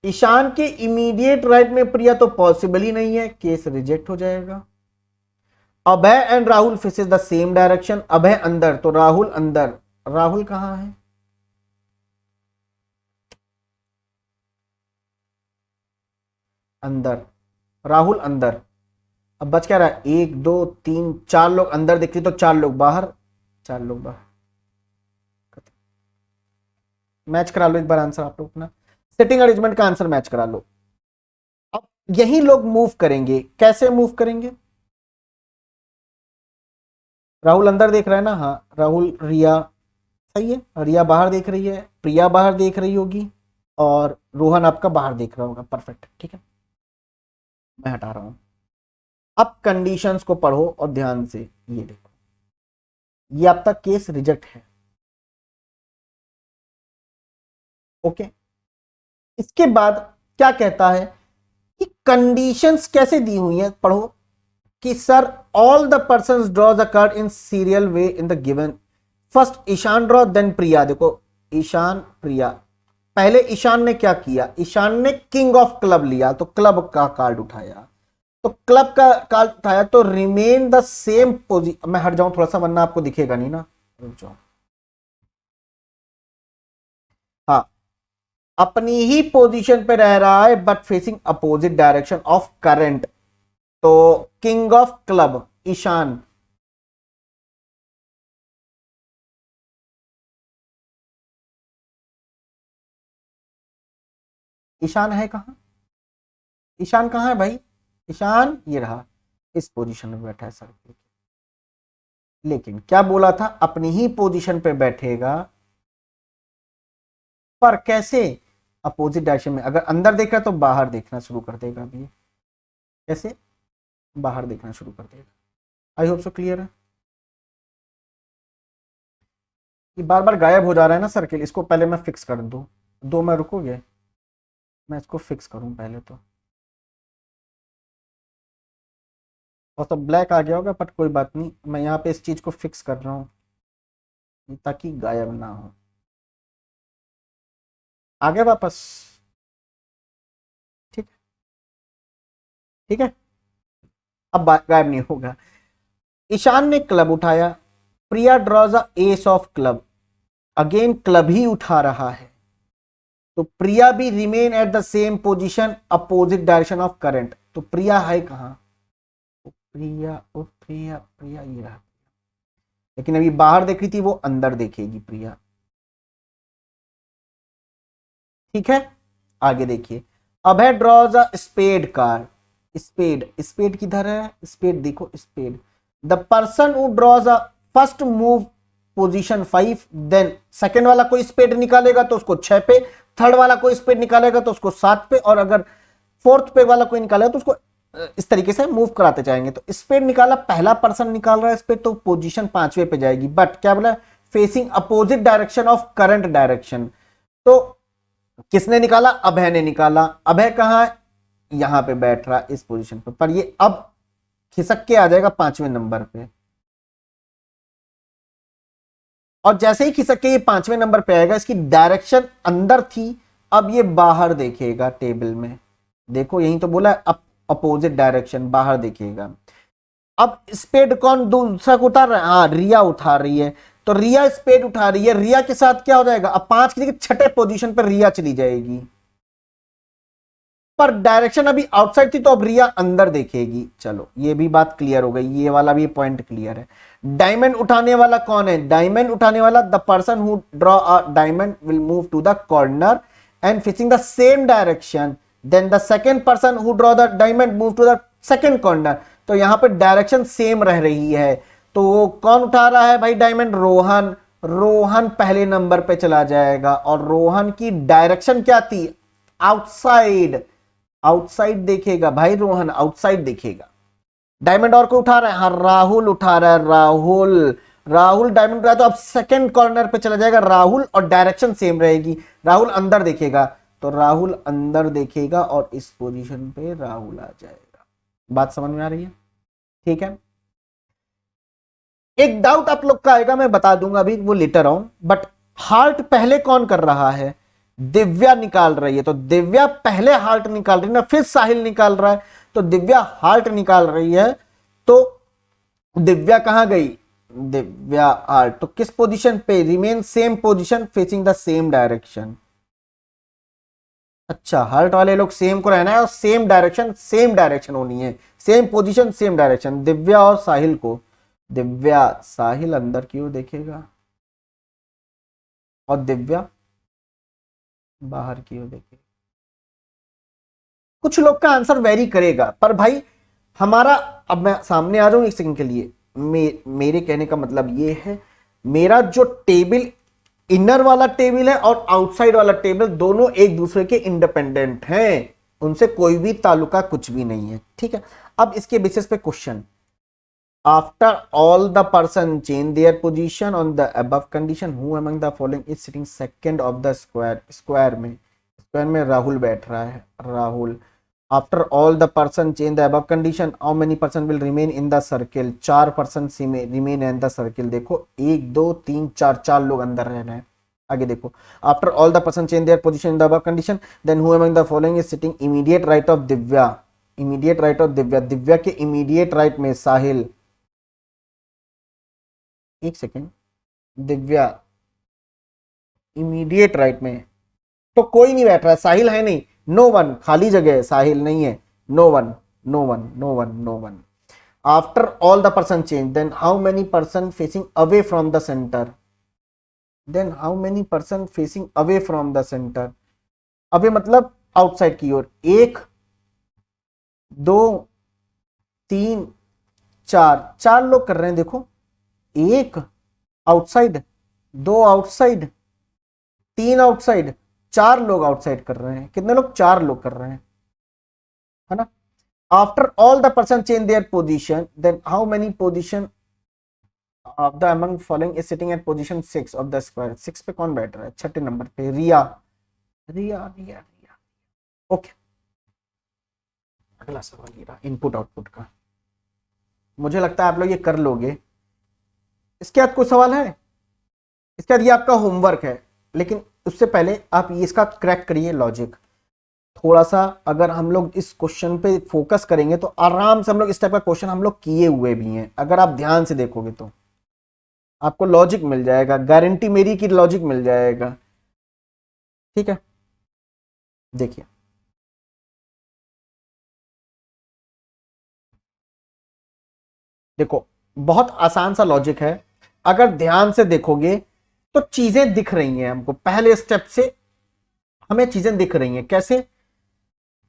ईशान के इमीडिएट राइट में प्रिया तो पॉसिबल ही नहीं है, केस रिजेक्ट हो जाएगा। Abhay and Rahul faces the same direction. Abhay अंदर तो राहुल अंदर। राहुल कहां है? अंदर, राहुल अंदर। अब बच क्या रहा है, 1 2 3 4 लोग अंदर दिख रहे, तो 4 लोग बाहर, 4 लोग बाहर। मैच करा लो एक बार आंसर आप लोग अपना, सेटिंग अरेंजमेंट का आंसर मैच करा लो। अब यही लोग मूव करेंगे, कैसे मूव करेंगे? राहुल अंदर देख रहा है ना, हाँ राहुल, रिया सही है, रिया बाहर देख रही है, प्रिया बाहर देख रही होगी, और रोहन आपका बाहर देख रहा होगा। परफेक्ट, ठीक है, मैं हटा रहा हूं। अब कंडीशंस को पढ़ो और ध्यान से ये देखो, ये आपका केस रिजेक्ट है। ओके, इसके बाद क्या कहता है कि कंडीशंस कैसे दी हुई है, पढ़ो कि sir all the person draw the card in serial way in the given. First Ishan draw, then Priya. देखो ईशान प्रिया, पहले ईशान ने क्या किया, ईशान ने किंग ऑफ क्लब लिया, तो क्लब का कार्ड उठाया, तो क्लब का कार्ड उठाया, तो रिमेन द सेम पोजीशन। मैं हट जाऊं थोड़ा सा, वरना आपको दिखेगा नहीं ना, रुक जाओ। हाँ, अपनी ही पोजीशन पे रह रहा है, but facing opposite direction of current. तो king of club Ishan, Ishan है कहां? ईशान कहां है भाई? ईशान ये रहा, इस पोजीशन में बैठा है सर। लेकिन क्या बोला था, अपनी ही पोजीशन पे बैठेगा, पर कैसे? अपोजिट डायरेक्शन में। अगर अंदर देख रहा है तो बाहर देखना शुरू कर देगा अभी। कैसे? बाहर देखना शुरू कर देगा। आई होप सो क्लियर है। ये बार बार गायब हो जा रहा है ना सर्किल, इसको पहले मैं फिक्स कर दूं। 2 में रुकोगे? मैं इसको फिक्स करूं पहले तो, और सब ब्लैक आ गया होगा, बट कोई बात नहीं, मैं यहाँ पे इस चीज को फिक्स कर रहा हूँ ताकि गायब ना हो। आ गए वापस? ठीक, ठीक है, अब गायब नहीं होगा। ईशान ने क्लब उठाया, Priya draws a ace of club, again club ही उठा रहा है, तो प्रिया भी remain at the same position opposite direction of current. तो प्रिया है कहां? प्रिया, ओ प्रिया, प्रिया ये रहा, लेकिन अभी बाहर देख रही थी, वो अंदर देखेगी प्रिया। ठीक है, आगे देखिए। Abhay draws a spade card, spade, spade किधर है? स्पेड देखो, spade. The person who draws a first move position 5, then second वाला कोई स्पेड निकालेगा तो उसको 6 पे, थर्ड वाला कोई स्पेड निकालेगा तो उसको 7 पे, और अगर फोर्थ पे वाला कोई निकालेगा तो उसको इस तरीके से मूव कराते जाएंगे। तो स्पेड निकाला, पहला पर्सन निकाल रहा है स्पेड, तो पोजीशन 5वें पे जाएगी, बट क्या बोला? Facing opposite direction of current direction. तो किसने निकाला? अभय ने निकाला। अभय कहां है? यहां पे बैठ रहा इस पोजीशन पर ये अब खिसक के आ जाएगा 5वें नंबर पे, और जैसे ही खिसक के ये 5वें नंबर पे आएगा, इसकी डायरेक्शन अंदर थी, अब ये बाहर देखेगा टेबल में। देखो यही तो बोला, अपोजिट डायरेक्शन, बाहर देखेगा। अब स्पेड कौन दूसरा को उतार रहा है? हाँ, रिया उठा रही है, तो रिया स्पेड उठा रही है, रिया के साथ क्या हो जाएगा? अब 5 की जगह 6ठे पोजीशन पर रिया चली जाएगी, पर डायरेक्शन अभी आउटसाइड थी, तो अब रिया अंदर देखेगी। चलो ये भी बात क्लियर हो गई, ये वाला भी पॉइंट क्लियर है। डायमंड उठाने वाला कौन है? डायमंड उठाने वाला, the person who draw a diamond will move to the corner and facing the same direction, then the second person who draw the diamond move to the second corner. तो यहां पर direction same रह रही है, तो वो कौन उठा रहा है भाई डायमंड? रोहन। रोहन पहले नंबर पे चला जाएगा, और रोहन की डायरेक्शन क्या थी? आउटसाइड, आउटसाइड देखेगा भाई, रोहन आउटसाइड देखेगा। डायमंड और को उठा रहा है? हाँ, राहुल उठा रहा है, राहुल। राहुल डायमंड उठाया, तो अब सेकंड कॉर्नर पे चला जाएगा राहुल, और डायरेक्शन सेम रहेगी, राहुल अंदर देखेगा, तो राहुल अंदर देखेगा और इस पोजीशन पे राहुल आ जाएगा। बात समझ में आ रही है? ठीक है, एक डाउट आप लोग का आएगा, मैं बता दूंगा अभी, वो लेटर ऑन, बट हार्ट पहले कौन कर रहा है? दिव्या निकाल रही है, तो दिव्या पहले हार्ट निकाल रही है ना, फिर साहिल निकाल रहा है, तो दिव्या हार्ट निकाल रही है, तो दिव्या कहां गई? दिव्या हार्ट, तो किस पोजीशन पे? Remain same position facing the same direction. अच्छा, हार्ट वाले लोग सेम को रहना है, और सेम डायरेक्शन होनी है, same position same direction. Divya और साहिल को, दिव्या साहिल अंदर की ओर देखेगा, और दिव्या बाहर की ओर देखेगा। कुछ लोग का आंसर वेरी करेगा, पर भाई हमारा, अब मैं सामने आ जाऊं एक सेकंड के लिए, मेरे कहने का मतलब ये है, मेरा जो टेबल, इनर वाला टेबल है और आउटसाइड वाला टेबल, दोनों एक दूसरे के इंडिपेंडेंट हैं, उनसे कोई भी ताल्लुका कुछ भी नहीं है। ठीक है, अब इसके बेसिस पे question, after all the person change their position on the above condition, who among the following is sitting second of the square? Square में राहुल बैठ रहा है, Rahul. After all the person change the above condition, how many person will remain in the circle? 4 person remain in the circle. देखो 1 2 3 4, 4 लोग अंदर रह रहे हैं। आगे देखो, after all the person change their position in the above condition, then who among the following is sitting immediate right of Divya? Immediate right of Divya, Divya के immediate right में साहिल। एक सेकेंड, दिव्या इमीडिएट राइट में तो कोई नहीं बैठ रहा है, साहिल है नहीं, नो वन, खाली जगह है, साहिल नहीं है, no one, no one, no one, no one. After all the person change, then how many person facing away from the centre? Then how many person facing away from the centre? Away मतलब outside की ओर। 1 2 3 4, 4 लोग कर रहे हैं। देखो, 1 outside, 2 outside, 3 outside, 4 लोग outside कर रहे हैं। कितने लोग? 4 लोग कर रहे हैं, है ना? After all the person change their position, then how many position of the among following is sitting at position 6 of the square? 6 पे कौन बैठ रहा है? 6ठे नंबर पे रिया, रिया, रिया, रिया। ओके, अगला सवाल ये रहा इनपुट आउटपुट का। मुझे लगता है आप लोग ये कर लोगे। इसके बाद कोई सवाल है? इसके बाद ये आपका होमवर्क है, लेकिन उससे पहले आप ये इसका क्रैक करिए लॉजिक थोड़ा सा। अगर हम लोग इस क्वेश्चन पे फोकस करेंगे तो आराम से हम लोग इस टाइप का क्वेश्चन हम लोग किए हुए भी हैं। अगर आप ध्यान से देखोगे तो आपको लॉजिक मिल जाएगा, गारंटी मेरी कि लॉजिक मिल जाएगा। ठीक है, देखिए देखो, बहुत आसान सा लॉजिक है। अगर ध्यान से देखोगे तो चीजें दिख रही हैं हमको, पहले स्टेप से हमें चीजें दिख रही हैं। कैसे?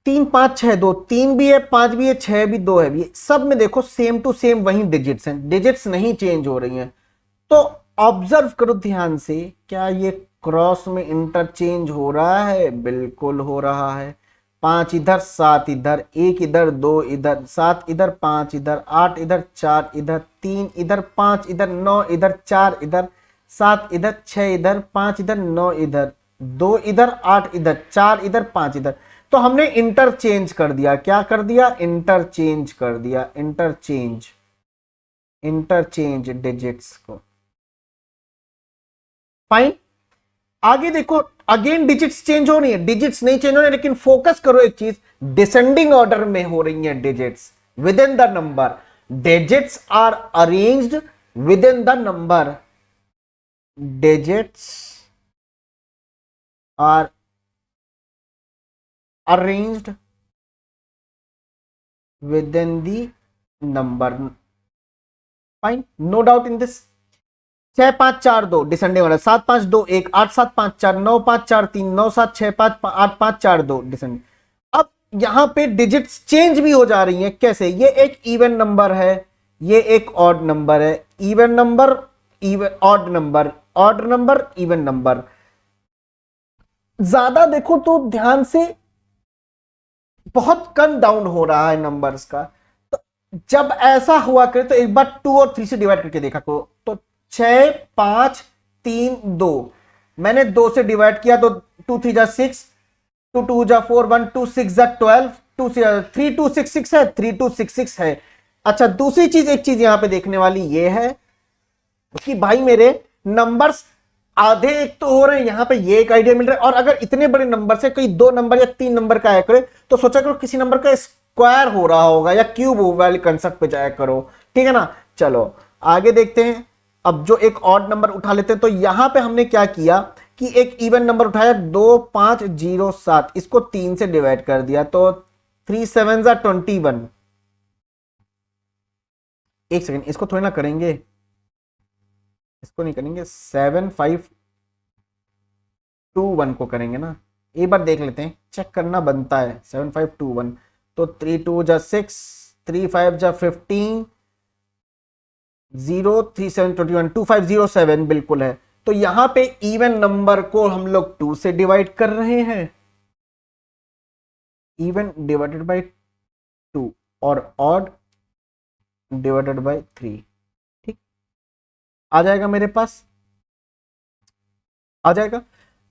3 5 6 2, 3 भी है, 5 भी है, 6 भी, 2 है भी, सब में देखो सेम टू सेम वही डिजिट्स हैं, डिजिट्स नहीं चेंज हो रही हैं। तो ऑब्जर्व करो ध्यान से, क्या ये क्रॉस में इंटरचेंज हो रहा है? बिल्कुल हो रहा है। 5 इधर, 7 इधर, 1 इधर, 2 इधर, 7 इधर, 5 इधर, 8 इधर, 4 इधर, 3 इधर, 5 इधर, 9 इधर, 4 इधर, 7 इधर, 6 इधर, 5 इधर, 9 इधर, 2 इधर, 8 इधर, 4 इधर, 5 इधर। तो हमने इंटरचेंज कर दिया। क्या कर दिया? इंटरचेंज कर दिया। इंटरचेंज, इंटरचेंज डिजिट्स को। फाइन। आगे देखो, अगेन डिजिट्स चेंज हो रही है, डिजिट्स नहीं चेंज हो रही है, लेकिन फोकस करो एक चीज, डिसेंडिंग ऑर्डर में हो रही है digits within the number. Digits are arranged within the number. Digits are arranged within the number. Fine, no doubt in this. 6 5 4 2 descending order, 7 5 2 1, 8 7 5 4, 9 5 4 3, 9 7 6 5 8 5 4 2 descending. अब यहां पे डिजिट्स चेंज भी हो जा रही हैं। कैसे? ये एक इवन नंबर है, ये एक ऑड नंबर है। Even number, even odd number, odd number, even number. ज्यादा देखो तो ध्यान से बहुत कम डाउन हो रहा है नंबर्स का। तो जब ऐसा हुआ करे तो एक बार 2 और 3 से डिवाइड करके देखा करो। तो 6 5 3 2, मैंने 2 से डिवाइड किया तो 2 3 जा 6, 2 2 जा 4, 1 2 6 जा 12, 2 3 2 6 6 है, 3 2 6 6 है। अच्छा, दूसरी चीज, एक चीज यहां पे देखने वाली ये है कि भाई मेरे नंबर्स आधे एक तो हो रहे हैं, यहां पे ये एक आइडिया मिल रहा है। और अगर इतने बड़े नंबर से कोई 2 नंबर या 3 नंबर का आया करे तो सोचा करो किसी नंबर का स्क्वायर हो रहा होगा या क्यूब वाले कंसेप्ट पे जाया करो। ठीक है ना? चलो आगे देखते हैं। अब जो एक ऑड नंबर उठा लेते हैं, तो यहां पे हमने क्या किया कि एक इवन नंबर उठाया 2 5 0 7, इसको 3 से डिवाइड कर दिया तो 3 7 21। एक सेकेंड, इसको थोड़ी ना करेंगे, इसको नहीं करेंगे, 7 5 2 1 को करेंगे ना। एक बार देख लेते हैं, चेक करना बनता है। 7 5 2 1, तो 3 2 जा 6, 3 5 जा 15, 0 3 7 21, 2 5 0 7 बिल्कुल है। तो यहां पे इवन नंबर को हम लोग 2 से डिवाइड कर रहे हैं, इवन डिवाइडेड बाय 2, और ऑड डिवाइडेड बाय 3। ठीक, आ जाएगा मेरे पास, आ जाएगा।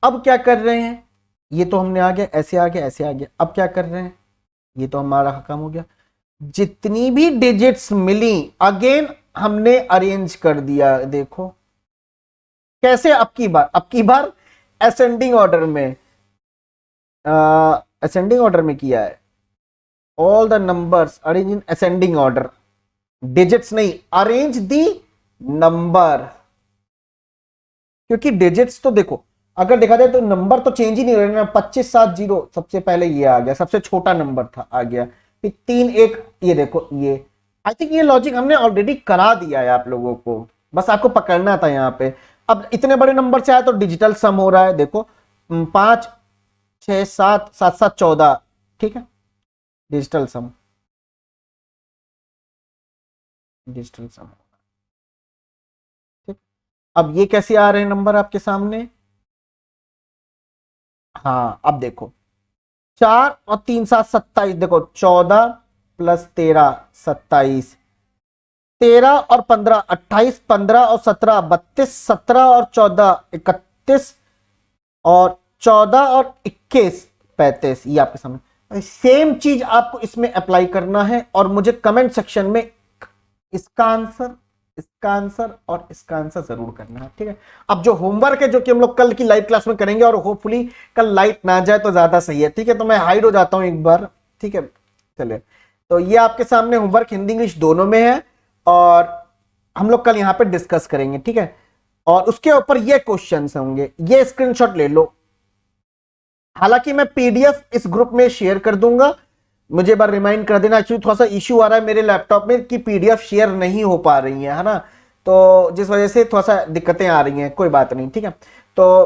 अब क्या कर रहे हैं, ये तो हमने आ गया, ऐसे आ गया, ऐसे आ गया। अब क्या कर रहे हैं, ये तो हमारा काम हो गया। जितनी भी डिजिट्स मिली अगेन हमने अरेंज कर दिया। देखो कैसे, अब की बार असेंडिंग ऑर्डर में, असेंडिंग ऑर्डर में किया है। All the numbers arrange in ascending order, digits नहीं, अरेंज दी नंबर। क्योंकि डिजिट्स तो देखो अगर देखा जाए तो नंबर तो चेंज ही नहीं हो रहे ना। 25 7 0 सबसे पहले ये आ गया, सबसे छोटा नंबर था, आ गया। फिर 3 1, ये देखो ये। आई थिंक ये लॉजिक हमने ऑलरेडी करा दिया है आप लोगों को, बस आपको पकड़ना था यहाँ पे। अब इतने बड़े नंबर से आया तो डिजिटल सम हो रहा है। देखो 5 6 7 7 7 14, ठीक है, डिजिटल सम, डिजिटल सम। ठीक, अब ये कैसे आ रहे हैं नंबर आपके सामने? हाँ, अब देखो 4 और 3 7 27, देखो 14 प्लस 13 27, 13 और 15 28, 15 और 17 32, 17 और 14 31, और 14 और 21 35 ये आपके सामने। सेम चीज आपको इसमें अप्लाई करना है और मुझे कमेंट सेक्शन में इसका आंसर, इसका आंसर और इसका आंसर जरूर करना है, ठीक है। अब जो होमवर्क है जो कि हम लोग कल की लाइव क्लास में करेंगे, और होपफुली कल लाइट ना जाए तो ज्यादा सही है, ठीक है। तो मैं हाइड हो जाता हूं एक बार, ठीक है। चलिए, तो ये आपके सामने होमवर्क हिंदी इंग्लिश दोनों में है और हम लोग कल यहां पे डिस्कस करेंगे, ठीक है। और उसके ऊपर ये क्वेश्चंस होंगे, ये स्क्रीनशॉट ले लो। हालांकि मैं पीडीएफ इस ग्रुप में शेयर कर दूंगा, मुझे बार रिमाइंड कर देना, एक्चुअली थोड़ा सा इश्यू आ रहा है मेरे लैपटॉप में कि पीडीएफ शेयर नहीं हो पा रही है ना, तो जिस वजह से थोड़ा सा दिक्कतें आ रही हैं, कोई बात नहीं, ठीक है। तो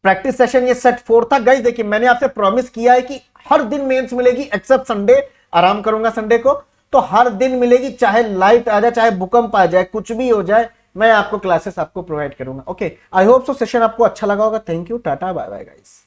प्रैक्टिस सेशन ये सेट 4 था गाइस। देखिए मैंने आपसे प्रॉमिस किया है कि हर दिन मेंस मिलेगी एक्सेप्ट संडे, आराम करूंगा संडे को, तो हर दिन मिलेगी, चाहे लाइट आ जाए चाहे भूकंप आ जाए, कुछ भी हो जाए, मैं आपको क्लासेस आपको प्रोवाइड करूंगा। Okay, I hope so session आपको अच्छा लगा होगा। Thank you, tata, bye bye guys.